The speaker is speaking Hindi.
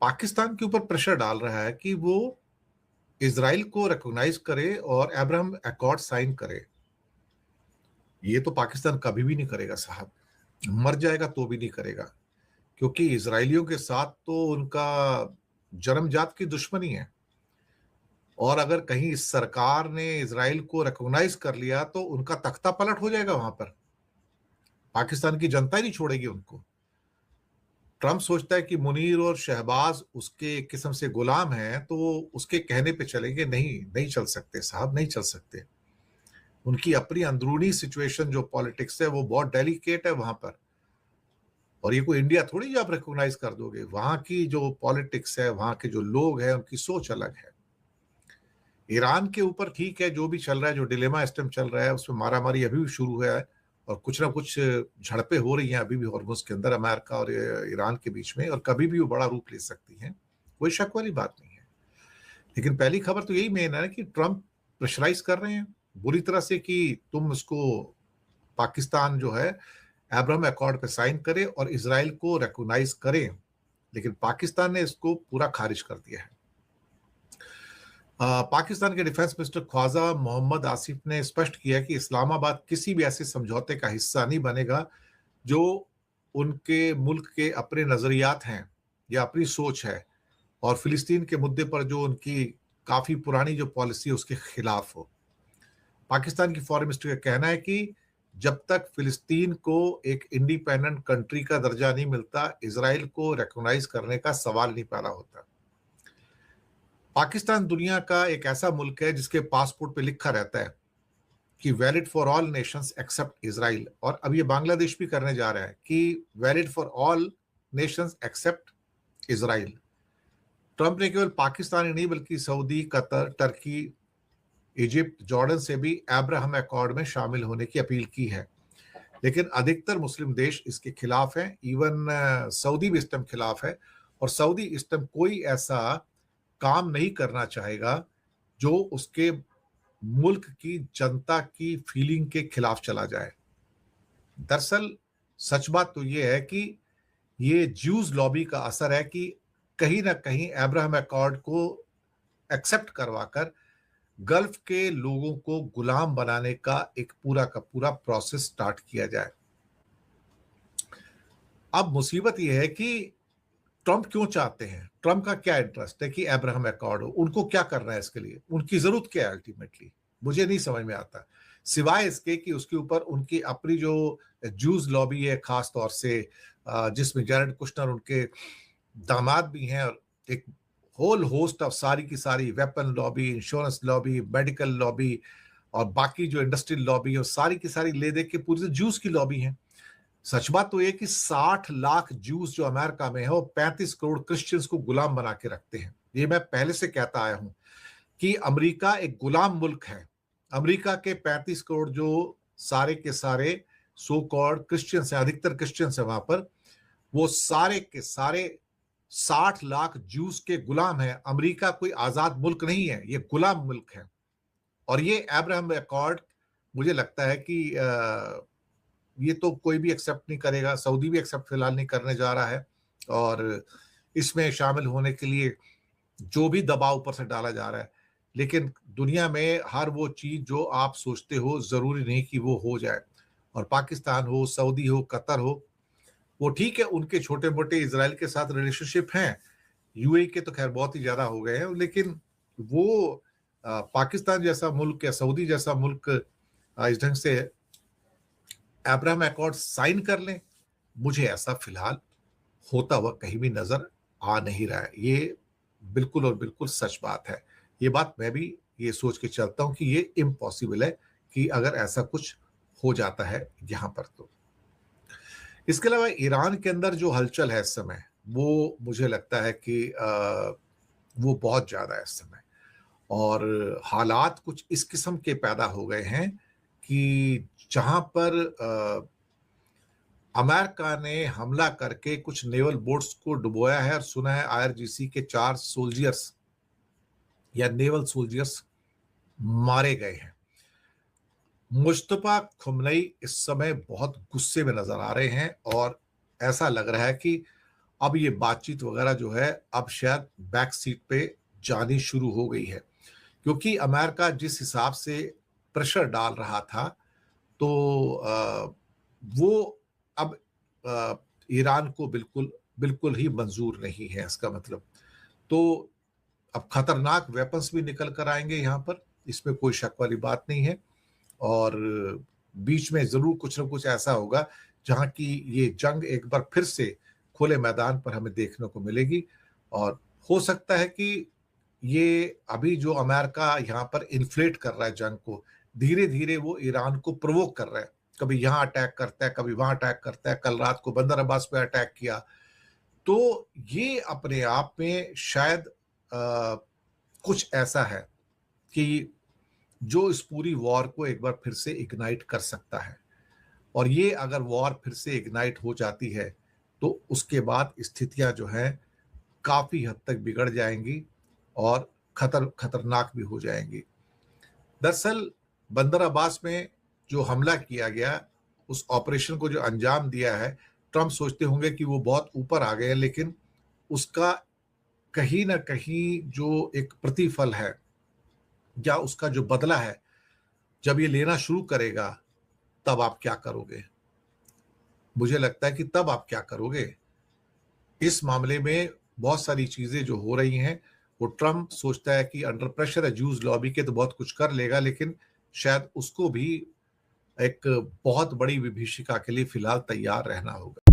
पाकिस्तान के ऊपर प्रेशर डाल रहा है कि वो इज़राइल को रिकॉग्नाइज करे और अब्राहम अकॉर्ड साइन करे। ये तो पाकिस्तान कभी भी नहीं करेगा साहब, मर जाएगा तो भी नहीं करेगा, क्योंकि इज़राइलियों के साथ तो उनका जन्मजात की दुश्मनी है। और अगर कहीं इस सरकार ने इज़राइल को रिकॉग्नाइज कर लिया तो उनका तख्ता पलट हो जाएगा वहां पर। पाकिस्तान की जनता ही नहीं छोड़ेगी उनको। ट्रंप सोचता है कि मुनीर और शहबाज उसके एक किस्म से गुलाम हैं, तो वो उसके कहने पे चलेंगे। नहीं, नहीं चल सकते साहब, नहीं चल सकते। उनकी अपनी अंदरूनी सिचुएशन जो पॉलिटिक्स है वो बहुत डेलिकेट है वहां पर। और ये कोई इंडिया थोड़ी जो आप रिकॉग्नाइज कर दोगे। वहां की जो पॉलिटिक्स है, वहां के जो लोग हैं, उनकी सोच अलग है। ईरान के ऊपर ठीक है, जो भी चल रहा है, जो डिलेमा इस टाइम चल रहा है, उसमें मारामारी अभी भी शुरू हुआ है और कुछ ना कुछ झड़पें हो रही हैं अभी भी हॉर्मुज़ के अंदर, अमेरिका और ईरान के बीच में, और कभी भी वो बड़ा रूप ले सकती हैं। कोई शक वाली बात नहीं है। लेकिन पहली खबर तो यही मेन है कि ट्रंप प्रेशराइज कर रहे हैं बुरी तरह से कि तुम इसको, पाकिस्तान जो है अब्राहम अकॉर्ड पे साइन करे और इसराइल को रिकॉग्नाइज करे। लेकिन पाकिस्तान ने इसको पूरा खारिज कर दिया है। पाकिस्तान के डिफेंस मिनिस्टर ख्वाजा मोहम्मद आसिफ ने स्पष्ट किया कि इस्लामाबाद किसी भी ऐसे समझौते का हिस्सा नहीं बनेगा जो उनके मुल्क के अपने नजरियात हैं या अपनी सोच है, और फिलिस्तीन के मुद्दे पर जो उनकी काफी पुरानी जो पॉलिसी है उसके खिलाफ हो। पाकिस्तान की फॉरेन मिनिस्ट्री का कहना है कि जब तक फिलिस्तीन को एक इंडिपेंडेंट कंट्री का दर्जा नहीं मिलता, इसराइल को रिकॉग्नाइज करने का सवाल नहीं पैदा होता। पाकिस्तान दुनिया का एक ऐसा मुल्क है जिसके पासपोर्ट पे लिखा रहता है कि valid for all nations except Israel, और अब ये बांग्लादेश भी करने जा रहा है कि valid for all nations except Israel. Trump ने केवल पाकिस्तान ही नहीं बल्कि Saudi, Qatar, Turkey, Egypt, Jordan से भी अब्राहम अकॉर्ड में शामिल होने की अपील की है। लेकिन अधिकतर मुस्लिम देश इसके खिलाफ हैं। इवन सऊदी भी इस टाइम खिलाफ है, और सऊदी इस टाइम कोई ऐसा काम नहीं करना चाहेगा जो उसके मुल्क की जनता की फीलिंग के खिलाफ चला जाए। दरअसल सच बात तो ये है कि ये ज्यूज लॉबी का असर है कि कहीं ना कहीं अब्राहम अकॉर्ड को एक्सेप्ट करवाकर गल्फ के लोगों को गुलाम बनाने का एक पूरा का पूरा प्रोसेस स्टार्ट किया जाए। अब मुसीबत यह है कि ट्रंप क्यों चाहते हैं, ट्रंप का क्या इंटरेस्ट है कि अब्राहम अकॉर्ड हो, उनको क्या करना है इसके लिए, उनकी जरूरत क्या है अल्टीमेटली, मुझे नहीं समझ में आता। सिवाय इसके कि उसके ऊपर उनकी अपनी जो जूस लॉबी है, खास तौर से जिसमें जैरेड कुश्नर उनके दामाद भी हैं, और एक होल होस्ट ऑफ सारी की सारी weapon lobby, insurance lobby, medical lobby और बाकी जो इंडस्ट्रियल लॉबी है, सारी की सारी ले दे के पूरी जूस की लॉबी है। सच बात तो ये कि 60 लाख जूस जो अमेरिका में है वो 35 करोड़ क्रिश्चियंस को गुलाम बना के रखते हैं। ये मैं पहले से कहता आया हूं कि अमेरिका एक गुलाम मुल्क है। अमेरिका के 35 करोड़ जो सारे के सारे सो कॉल्ड क्रिश्चियंस हैं, अधिकतर क्रिश्चियंस हैं वहां पर, वो सारे के सारे 60 लाख जूस के गुलाम हैं। अमेरिका कोई आजाद मुल्क नहीं है, ये गुलाम मुल्क है। और ये अब्राहम अकॉर्ड मुझे लगता है कि ये तो कोई भी एक्सेप्ट नहीं करेगा। सऊदी भी एक्सेप्ट फिलहाल नहीं करने जा रहा है, और इसमें शामिल होने के लिए जो भी दबाव ऊपर से डाला जा रहा है। लेकिन दुनिया में हर वो चीज जो आप सोचते हो जरूरी नहीं कि वो हो जाए। और पाकिस्तान हो, सऊदी हो, कतर हो, वो ठीक है, उनके छोटे मोटे इजराइल के साथ रिलेशनशिप हैं। यूएई के तो खैर बहुत ही ज्यादा हो गए हैं, लेकिन वो पाकिस्तान जैसा मुल्क या सऊदी जैसा मुल्क इस ढंग से अब्राहम अकॉर्ड साइन कर लें, मुझे ऐसा फिलहाल होता हुआ कहीं भी नजर आ नहीं रहा है। ये बिल्कुल और बिल्कुल सच बात है। ये बात मैं भी ये सोच के चलता हूं कि ये इम्पॉसिबल है कि अगर ऐसा कुछ हो जाता है यहां पर तो। इसके अलावा ईरान के अंदर जो हलचल है इस समय, वो मुझे लगता है कि वो बहुत ज्यादा है इस समय, और हालात कुछ इस किस्म के पैदा हो गए हैं कि जहां पर अमेरिका ने हमला करके कुछ नेवल बोट्स को डुबोया है, और सुना है आईआरजीसी के 4 सोल्जर्स या नेवल सोल्जर्स मारे गए हैं। मुस्तफा खुमनई इस समय बहुत गुस्से में नजर आ रहे हैं, और ऐसा लग रहा है कि अब ये बातचीत वगैरह जो है अब शायद बैक सीट पे जानी शुरू हो गई है, क्योंकि अमेरिका जिस हिसाब से प्रेशर डाल रहा था, तो वो अब अ, ईरान को बिल्कुल बिल्कुल ही मंजूर नहीं है इसका मतलब। तो अब खतरनाक वेपन्स भी निकल कर आएंगे यहाँ पर, इसमें कोई शक वाली बात नहीं है। और बीच में जरूर कुछ ना कुछ ऐसा होगा जहां की ये जंग एक बार फिर से खुले मैदान पर हमें देखने को मिलेगी। और हो सकता है कि ये अभी जो अमेरिका यहाँ पर इन्फ्लेट कर रहा है जंग को, धीरे धीरे वो ईरान को प्रोवोक कर रहा है। कभी यहाँ अटैक करता है, कभी वहां अटैक करता है, कल रात को बंदर अब्बास पे अटैक किया। तो ये अपने आप में शायद कुछ ऐसा है कि जो इस पूरी वॉर को एक बार फिर से इग्नाइट कर सकता है। और ये अगर वॉर फिर से इग्नाइट हो जाती है, तो उसके बाद स्थितियां जो हैं काफी हद तक बिगड़ जाएंगी और खतरनाक भी हो जाएंगी। दरअसल बंदर अब्बास में जो हमला किया गया, उस ऑपरेशन को जो अंजाम दिया है, ट्रंप सोचते होंगे कि वो बहुत ऊपर आ गए, लेकिन उसका कहीं ना कहीं जो एक प्रतिफल है या उसका जो बदला है, जब ये लेना शुरू करेगा, तब आप क्या करोगे? मुझे लगता है कि तब आप क्या करोगे? इस मामले में बहुत सारी चीजें जो हो रही हैं, वो ट्रम्प सोचता है कि अंडर प्रेशर है जूस लॉबी के, तो बहुत कुछ कर लेगा, लेकिन शायद उसको भी एक बहुत बड़ी विभीषिका के लिए फिलहाल तैयार रहना होगा।